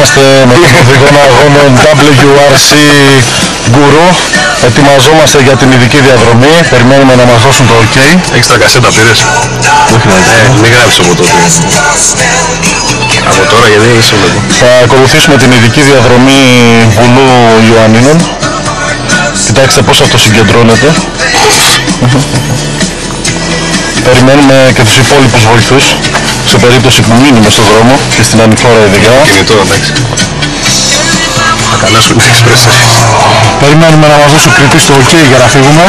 Είμαστε με το καθηγόνα αγώνων WRC Guru. Ετοιμαζόμαστε για την ειδική διαδρομή. Περιμένουμε να μας δώσουν το OK. Έχεις τα κασέτα, πήρες? Όχι, μην γράψεις από τότε. Από τώρα, γιατί δεν είσαι εδώ. Θα ακολουθήσουμε την ειδική διαδρομή βουνού Ιωαννίνων. Κοιτάξτε πώς αυτό συγκεντρώνεται. Περιμένουμε και τους υπόλοιπους βοηθούς σε περίπτωση που μείνουμε στον δρόμο και στην ανηφόρα ειδικά. Κινητό, εντάξει. Θα καλάσουμε την εξπρέσσα. Περιμένουμε να μας δώσει ο κριτής το OK για να φύγουμε.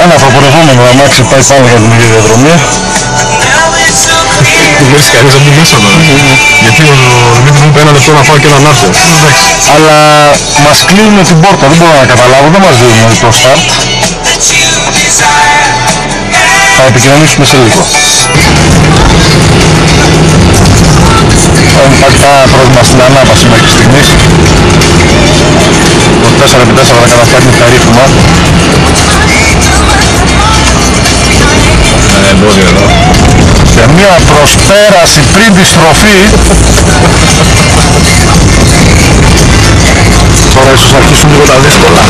Ένα προπορευόμενο αμάξι πάει πάνω για την ίδια διαδρομή. Δεν μπορείς κανείς να μπει μέσα τώρα. Γιατί ο Δημήτρης μου είπε 1 λεπτό να φάω και έναν άρθρο. Αλλά μας κλείνουν την πόρτα, δεν μπορώ να καταλάβω, δεν μας δίνουν το start. Θα επικοινωνήσουμε σε λίγο. Υπάρχει κανένα πρόβλημα στην ανάπαση μέχρι στιγμής. Το 4x4 θα καταφέρνει περίφημα. Εμπόδιο εδώ. Και μια προσπέραση πριν τη στροφή. Τώρα ίσως αρχίσουν λίγο τα δύσκολα.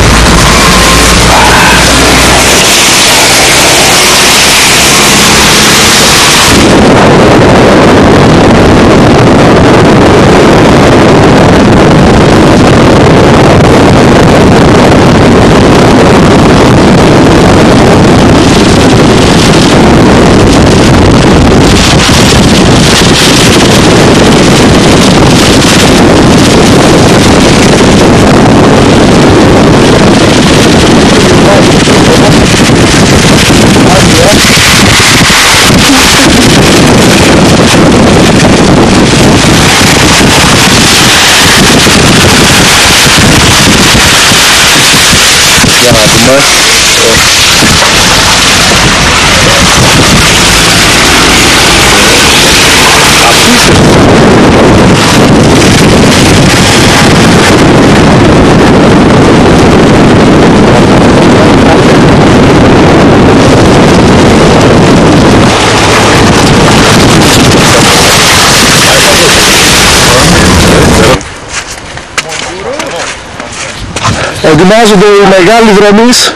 Ετοιμάζονται οι μεγάλοι δρομείς.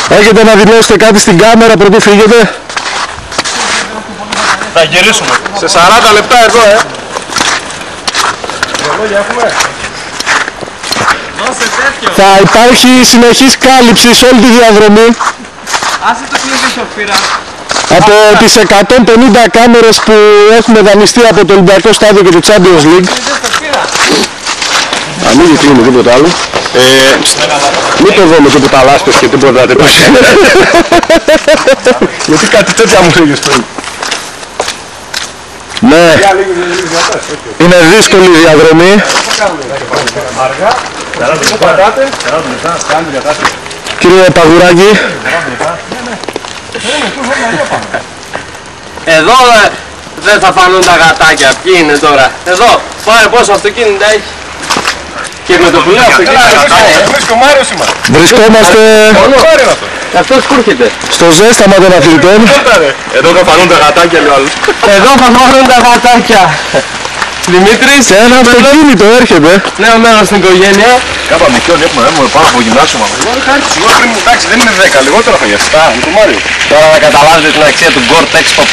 Έχετε να δηλώσετε κάτι στην κάμερα πρωτού φύγετε? Θα γυρίσουμε. Σε 40 λεπτά εδώ, Θα υπάρχει συνεχής κάλυψη σε όλη τη διαδρομή. Άσε το κλειδί, από τις 150 κάμερες που έχουμε δανειστεί από το Ολυμπιακό Στάδιο και το Champions League. Ανοίγει κλείνει τίποτα άλλο. Μην το δω με τίποτα λάσπες και τίποτα τέτοια. Γιατί κάτι τέτοια μου φύγεις πριν. Ναι, είναι δύσκολη η διαδρομή. Κύριε Παγουράκη. Εδώ δεν θα φανούν τα γατάκια. Ποιοι είναι τώρα? Εδώ, πάρε πόσο αυτοκίνητα έχει. Και με το που λέω αυτοκίνητα. Βρισκόμαστε Αυτός που έρχεται στο ζέσταμα των αθλητών. Εδώ θα φανούν τα γατάκια, λέει ο άλλος. Εδώ θα φανούν τα γατάκια. Δημήτρης, Και ένα αυτοκίνητο έρχεται. νέο μέλος στην οικογένεια. Κάπα μικρόν έχουμε πάνω από γυμνάσιο μα. Εντάξει, δεν είναι 10, λιγότερο θα γίνει. Είναι το Μάριο. Τώρα να καταλάβετε την αξία του Gore-Tex Pop.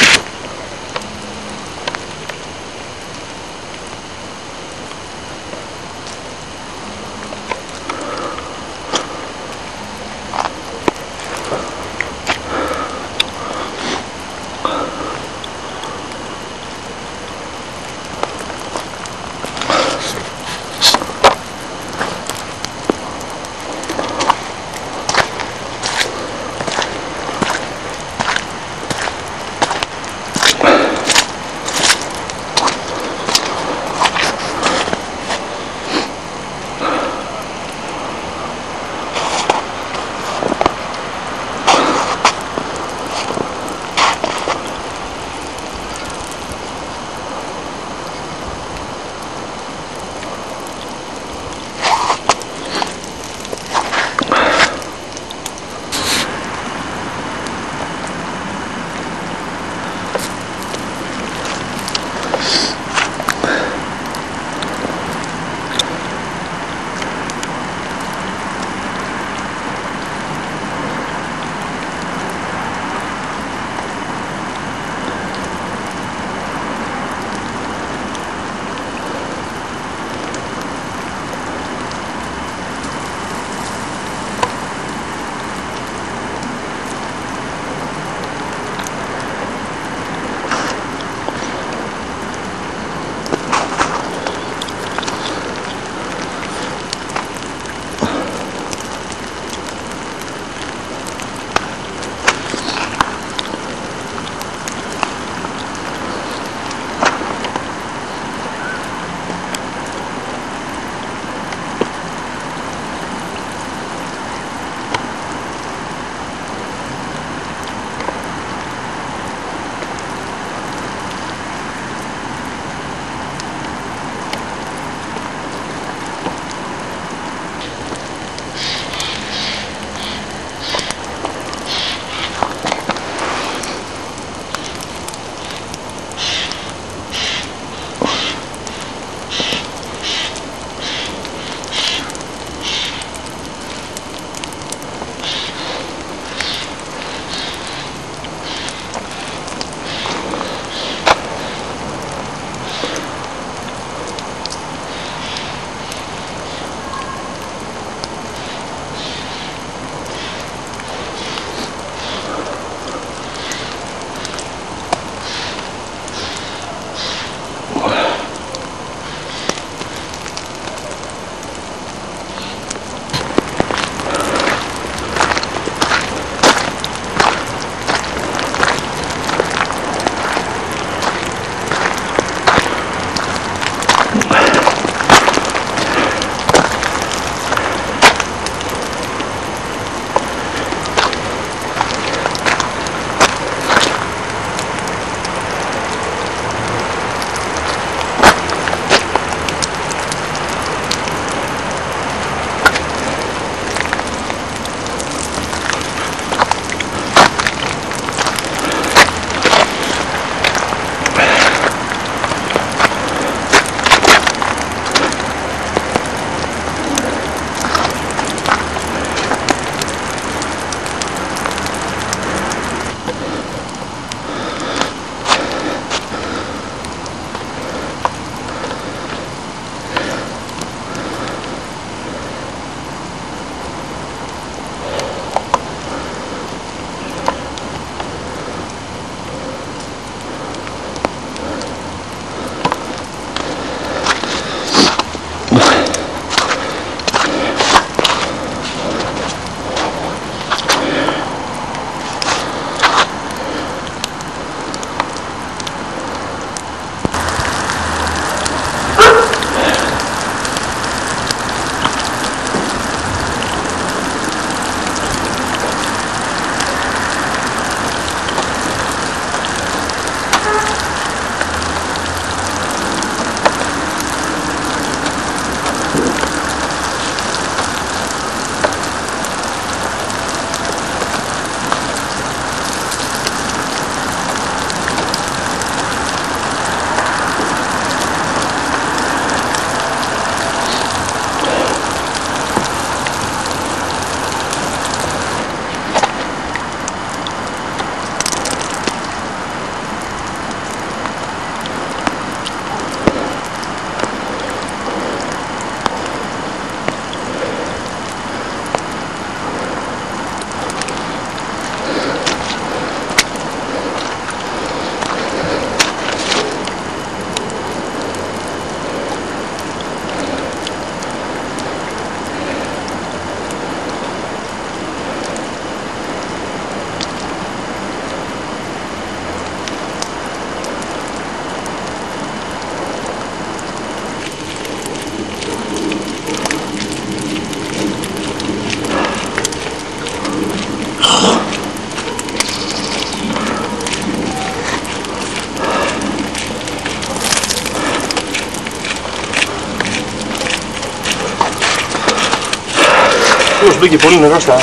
μπήκε πολύ νερό στα...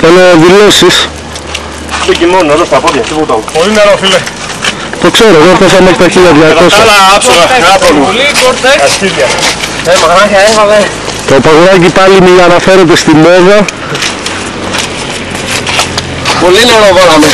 Θέλω δηλώσεις. Μπήκε μόνο νερό στα πόδια, τίποτα. Πολύ νερό, φίλε. Το ξέρω, εγώ έφτασα μέχρι τα 1200. Άλλα άψογα, άπρονο. Πολύ κόρτεξ. Ασκίδια. Μαγνάκια έβαλε. Το παγουράκι πάλι μη αναφέρεται στη μόδα. Πολύ νερό βάλαμε.